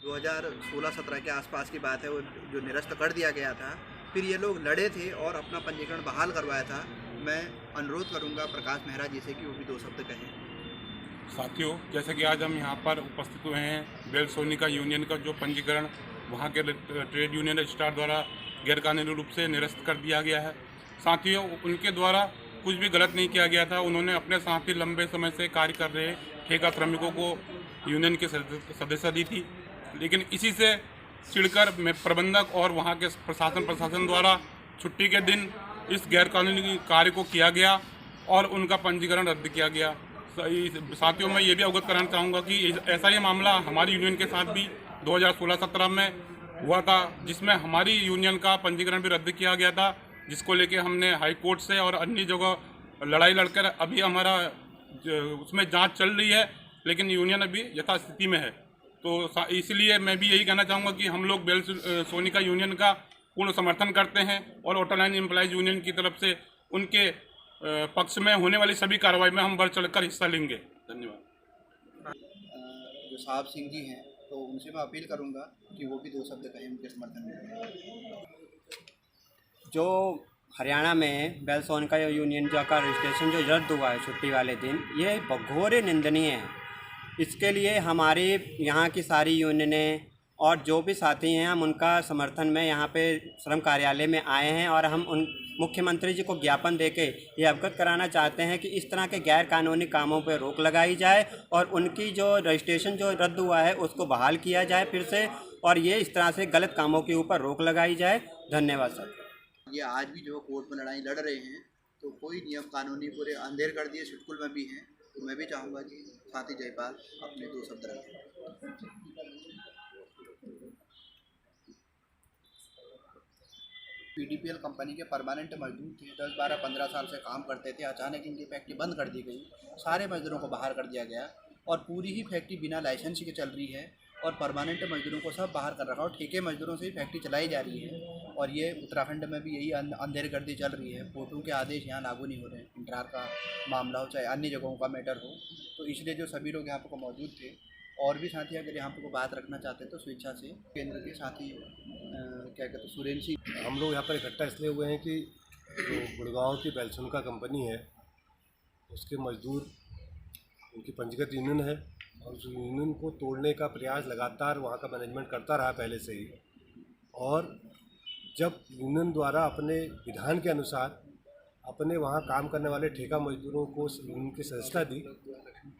2016-17 के आसपास की बात है, वो जो निरस्त कर दिया गया था। फिर ये लोग लड़े थे और अपना पंजीकरण बहाल करवाया था। मैं अनुरोध करूंगा प्रकाश मेहरा जी से कि वो भी दो शब्द कहें। साथियों, जैसे कि आज हम यहाँ पर उपस्थित हुए हैं, बेल सोनिका यूनियन का जो पंजीकरण वहाँ के ट्रेड यूनियन रजिस्ट्रार द्वारा गैरकानूनी रूप से निरस्त कर दिया गया है। साथियों, उनके द्वारा कुछ भी गलत नहीं किया गया था। उन्होंने अपने साथ ही लंबे समय से कार्य कर रहे ठेका श्रमिकों को यूनियन की सदस्यता दी थी, लेकिन इसी से चिढ़कर प्रबंधक और वहाँ के प्रशासन द्वारा छुट्टी के दिन इस गैरकानूनी कार्य को किया गया और उनका पंजीकरण रद्द किया गया। साथियों, मैं ये भी अवगत कराना चाहूँगा कि ऐसा ही मामला हमारी यूनियन के साथ भी 2016-17 में हुआ था, जिसमें हमारी यूनियन का पंजीकरण भी रद्द किया गया था, जिसको लेके हमने हाई कोर्ट से और अन्य जगह लड़ाई लड़कर अभी हमारा उसमें जांच चल रही है, लेकिन यूनियन अभी यथास्थिति में है। तो इसलिए मैं भी यही कहना चाहूँगा कि हम लोग बेल सोनिका यूनियन का पूर्ण समर्थन करते हैं और ऑटो लाइन एम्प्लॉइज यूनियन की तरफ से उनके पक्ष में होने वाली सभी कार्रवाई में हम बढ़ चढ़कर हिस्सा लेंगे। धन्यवाद। जो साहब सिंह जी हैं, तो उनसे मैं अपील करूंगा कि वो भी दो शब्द कहें उनके समर्थन में। जो हरियाणा में बेल सोनिका यूनियन का रजिस्ट्रेशन जो रद्द हुआ है छुट्टी वाले दिन, ये घोर निंदनीय है। इसके लिए हमारी यहाँ की सारी यूनियनें और जो भी साथी हैं, हम उनका समर्थन में यहाँ पे श्रम कार्यालय में आए हैं और हम उन मुख्यमंत्री जी को ज्ञापन देके ये अवगत कराना चाहते हैं कि इस तरह के गैर कानूनी कामों पर रोक लगाई जाए और उनकी जो रजिस्ट्रेशन जो रद्द हुआ है उसको बहाल किया जाए फिर से, और ये इस तरह से गलत कामों के ऊपर रोक लगाई जाए। धन्यवाद सर। ये आज भी जो कोर्ट में लड़ाई लड़ रहे हैं, तो कोई नियम कानूनी पूरे अंधेर कर दिए, सिटकुल में भी हैं। तो मैं भी चाहूँगा कि साथी जयपाल अपने दो शब्द रखें। पीडीपीएल कंपनी के परमानेंट मजदूर थे, 10, 12, 15 साल से काम करते थे। अचानक इनकी फैक्ट्री बंद कर दी गई, सारे मजदूरों को बाहर कर दिया गया और पूरी ही फैक्ट्री बिना लाइसेंस के चल रही है और परमानेंट मजदूरों को सब बाहर कर रखा और ठेके मजदूरों से ही फैक्ट्री चलाई जा रही है। और ये उत्तराखंड में भी यही अंधेरगर्दी चल रही है। कोर्टों के आदेश यहाँ लागू नहीं हो रहे हैं, इंटरार का मामला हो चाहे अन्य जगहों का मैटर हो। तो इसलिए जो सभी लोग यहाँ पर मौजूद थे और भी साथी अगर यहाँ पर बात रखना चाहते हैं तो स्वेच्छा से केंद्र के साथी क्या कहते हैं सुरेंद्र सिंह। हम लोग यहाँ पर इकट्ठा इसलिए हुए हैं कि जो गुड़गांव की बेल सोनिका कंपनी है उसके मजदूर, उनकी पंजीकृत यूनियन है और उस यूनियन को तोड़ने का प्रयास लगातार वहाँ का मैनेजमेंट करता रहा पहले से ही। और जब यूनियन द्वारा अपने विधान के अनुसार अपने वहाँ काम करने वाले ठेका मजदूरों को यूनियन की सदस्यता दी,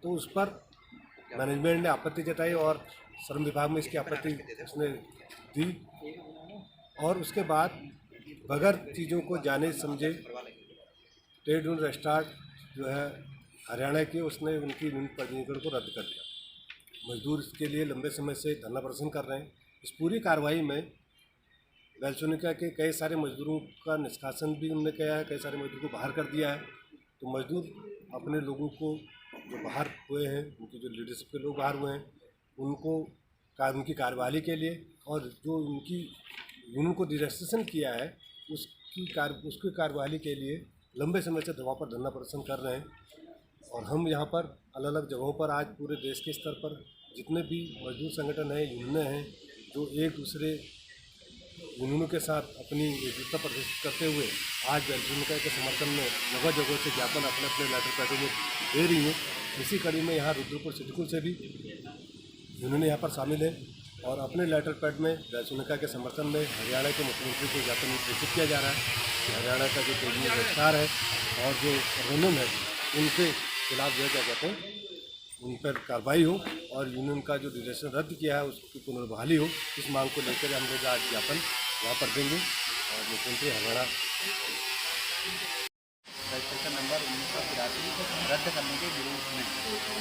तो उस पर मैनेजमेंट ने आपत्ति जताई और श्रम विभाग में इसकी आपत्ति उसने दी। और उसके बाद बगैर चीज़ों को जाने समझे ट्रेड यूनियन रजिस्ट्रार जो है हरियाणा के, उसने उनकी यूनियन पंजीकरण को रद्द कर दिया। मजदूर इसके लिए लंबे समय से धरना प्रदर्शन कर रहे हैं। इस पूरी कार्रवाई में बेल सोनिका के कई सारे मजदूरों का निष्कासन भी उन्होंने किया है, कई सारे मजदूरों को बाहर कर दिया है। तो मजदूर अपने लोगों को जो बाहर हुए हैं, उनके जो लीडरशिप के लोग बाहर हुए हैं, उनको उनकी कार्यवाही के लिए और जो उनकी यूनियन को रजिस्ट्रेशन किया है उसकी कार्यवाही के लिए लंबे समय से दबाव पर धरना प्रदर्शन कर रहे हैं। और हम यहाँ पर अलग अलग जगहों पर आज पूरे देश के स्तर पर जितने भी मजदूर संगठन हैं, यूनियनें हैं, जो एक दूसरे यूनियनों के साथ अपनी एकजुटता प्रदर्शित करते हुए आज बेल सोनिका के समर्थन में जगह जगह से ज्ञापन अपने अपने लेटर पैडों में दे रही हैं। इसी कड़ी में यहाँ रुद्रपुर सिडकुल से भी यूनियन यहाँ पर शामिल है और अपने लेटर पैड में बेल सोनिका के समर्थन में हरियाणा के मुख्यमंत्री को ज्ञापन प्रेषित किया जा रहा है कि हरियाणा का जो ट्रेड यूनियन रजिस्ट्रार है और जो प्रबंधन है उनके खिलाफ जो क्या कहते हैं उन पर कार्रवाई हो और यूनियन का जो रजिस्ट्रेशन रद्द किया है उसकी पुनर्बहाली हो। इस मांग को लेकर हम लोग आज ज्ञापन वहाँ पर देंगे और मुख्यमंत्री हरियाणा रजिस्ट्रेशन नंबर 1983 रद्द करने के विरोध में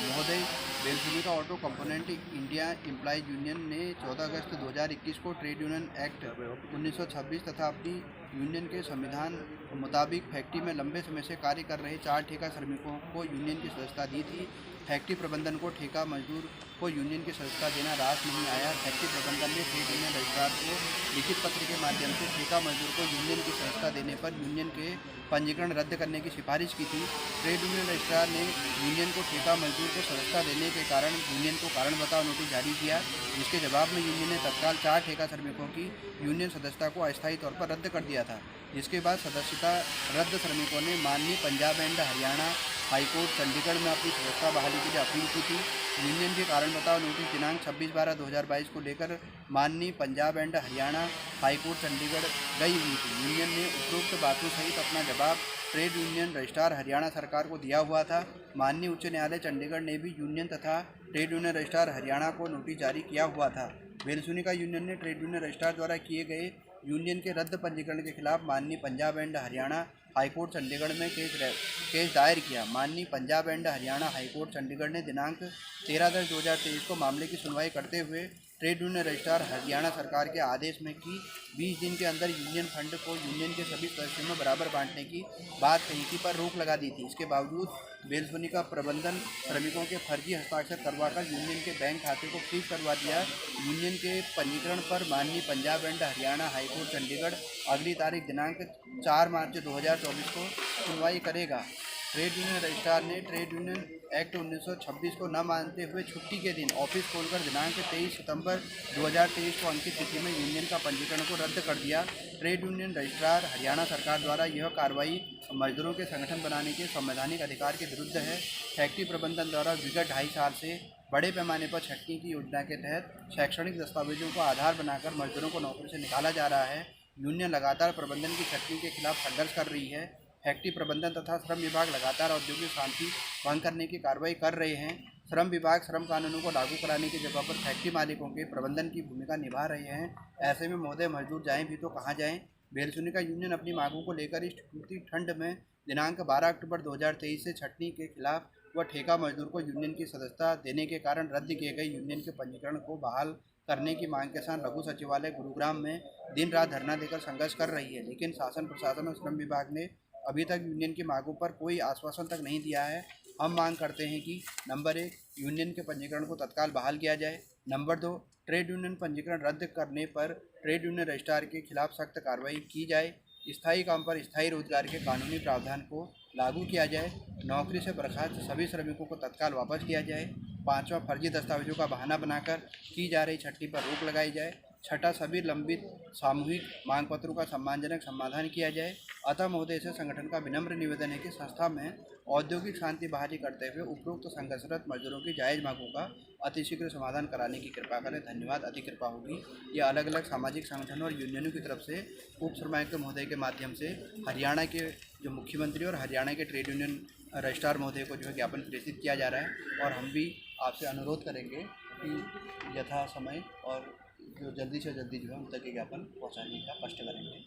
महोदय, Bellsonica auto component India employees union ने 14 अगस्त 2021 को ट्रेड यूनियन एक्ट 1926 तथा अपनी यूनियन के संविधान मुताबिक फैक्ट्री में लंबे समय से कार्य कर रहे 4 ठेका श्रमिकों को यूनियन की सदस्यता दी थी। फैक्ट्री प्रबंधन को ठेका मजदूर को यूनियन की सदस्यता देना रास नहीं आया। फैक्ट्री प्रबंधन ने ट्रेड यूनियन रजिस्ट्रार को लिखित पत्र के माध्यम से ठेका मजदूर को यूनियन की सदस्यता देने पर यूनियन के पंजीकरण रद्द करने की सिफारिश की थी। ट्रेड यूनियन रजिस्ट्रार ने यूनियन को ठेका मजदूर को सदस्यता देने के कारण यूनियन को कारण बताओ नोटिस जारी किया, जिसके जवाब में यूनियन ने तत्काल 4 ठेका श्रमिकों की यूनियन सदस्यता को अस्थायी तौर पर रद्द कर दिया था। जिसके बाद सदस्यता रद्द श्रमिकों ने माननीय पंजाब एंड हरियाणा हाईकोर्ट चंडीगढ़ में अपनी सदस्यता बहाली के लिए अपील की थी। यूनियन के कारण बताओ नोटिस दिनांक 26/12/2022 को लेकर माननीय पंजाब एंड हरियाणा हाईकोर्ट चंडीगढ़ गई हुई थी। यूनियन ने उपरोक्त बातों सहित अपना जवाब ट्रेड यूनियन रजिस्ट्रार हरियाणा सरकार को दिया हुआ था। माननीय उच्च न्यायालय चंडीगढ़ ने भी यूनियन तथा ट्रेड यूनियन रजिस्ट्रार हरियाणा को नोटिस जारी किया हुआ था। बेलसुनिका यूनियन ने ट्रेड यूनियन रजिस्ट्रार द्वारा किए गए यूनियन के रद्द पंजीकरण के खिलाफ माननीय पंजाब एंड हरियाणा हाईकोर्ट चंडीगढ़ में केस दायर किया। माननीय पंजाब एंड हरियाणा हाईकोर्ट चंडीगढ़ ने दिनांक 13/10/2023 को मामले की सुनवाई करते हुए ट्रेड यूनियन रजिस्ट्रार हरियाणा सरकार के आदेश में कि 20 दिन के अंदर यूनियन फंड को यूनियन के सभी सदस्यों में बराबर बांटने की बात कही थी, पर रोक लगा दी थी। इसके बावजूद बेलसुनिका प्रबंधन श्रमिकों के फर्जी हस्ताक्षर करवाकर यूनियन के बैंक खाते को फ्रीज करवा दिया। यूनियन के पंजीकरण पर माननीय पंजाब एंड हरियाणा हाईकोर्ट चंडीगढ़ अगली तारीख दिनांक 4 मार्च 2024 को सुनवाई करेगा। ट्रेड यूनियन रजिस्ट्रार ने ट्रेड यूनियन एक्ट 1926 को न मानते हुए छुट्टी के दिन ऑफिस खोलकर दिनांक 23 सितंबर 2023 को अंकित तिथि में यूनियन का पंजीकरण को रद्द कर दिया। ट्रेड यूनियन रजिस्ट्रार हरियाणा सरकार द्वारा यह कार्रवाई मजदूरों के संगठन बनाने के संवैधानिक अधिकार के विरुद्ध है। फैक्ट्री प्रबंधन द्वारा विगत 2.5 साल से बड़े पैमाने पर छटनी की योजना के तहत शैक्षणिक दस्तावेजों को आधार बनाकर मजदूरों को नौकरी से निकाला जा रहा है। यूनियन लगातार प्रबंधन की छटनी के खिलाफ संघर्ष कर रही है। फैक्ट्री प्रबंधन तथा श्रम विभाग लगातार औद्योगिक शांति भंग करने की कार्रवाई कर रहे हैं। श्रम विभाग श्रम कानूनों को लागू कराने की जगह पर फैक्ट्री मालिकों के प्रबंधन की भूमिका निभा रहे हैं। ऐसे में महोदय मजदूर जाएं भी तो कहाँ जाएं। बेलसुनिका यूनियन अपनी मांगों को लेकर इस टूटी ठंड में दिनांक 12 अक्टूबर 2023 से छटनी के खिलाफ व ठेका मजदूर को यूनियन की सदस्यता देने के कारण रद्द किए गए यूनियन के पंजीकरण को बहाल करने की मांग के साथ लघु सचिवालय गुरुग्राम में दिन रात धरना देकर संघर्ष कर रही है। लेकिन शासन प्रशासन और श्रम विभाग ने अभी तक यूनियन की मांगों पर कोई आश्वासन तक नहीं दिया है। हम मांग करते हैं कि नंबर 1 यूनियन के पंजीकरण को तत्काल बहाल किया जाए। नंबर 2 ट्रेड यूनियन पंजीकरण रद्द करने पर ट्रेड यूनियन रजिस्ट्रार के खिलाफ सख्त कार्रवाई की जाए। स्थायी काम पर स्थायी रोजगार के कानूनी प्रावधान को लागू किया जाए। नौकरी से बर्खास्त सभी श्रमिकों को तत्काल वापस किया जाए। 5वां फर्जी दस्तावेजों का बहाना बनाकर की जा रही छटनी पर रोक लगाई जाए। 6ठा सभी लंबित सामूहिक मांग पत्रों का सम्मानजनक समाधान किया जाए। अतः महोदय से संगठन का विनम्र निवेदन है कि संस्था में औद्योगिक शांति बहाली करते हुए उपरोक्त संघर्षरत मजदूरों की जायज़ मांगों का अतिशीघ्र समाधान कराने की कृपा करें। धन्यवाद। अति कृपा होगी। ये अलग अलग सामाजिक संगठनों और यूनियनों की तरफ से उप श्रमायुक्त महोदय के माध्यम से हरियाणा के जो मुख्यमंत्री और हरियाणा के ट्रेड यूनियन रजिस्ट्रार महोदय को जो है ज्ञापन प्रेषित किया जा रहा है। और हम भी आपसे अनुरोध करेंगे कि यथा समय और जो जल्दी से जल्दी जो है उन तक ज्ञापन पहुँचाने का कष्ट करेंगे।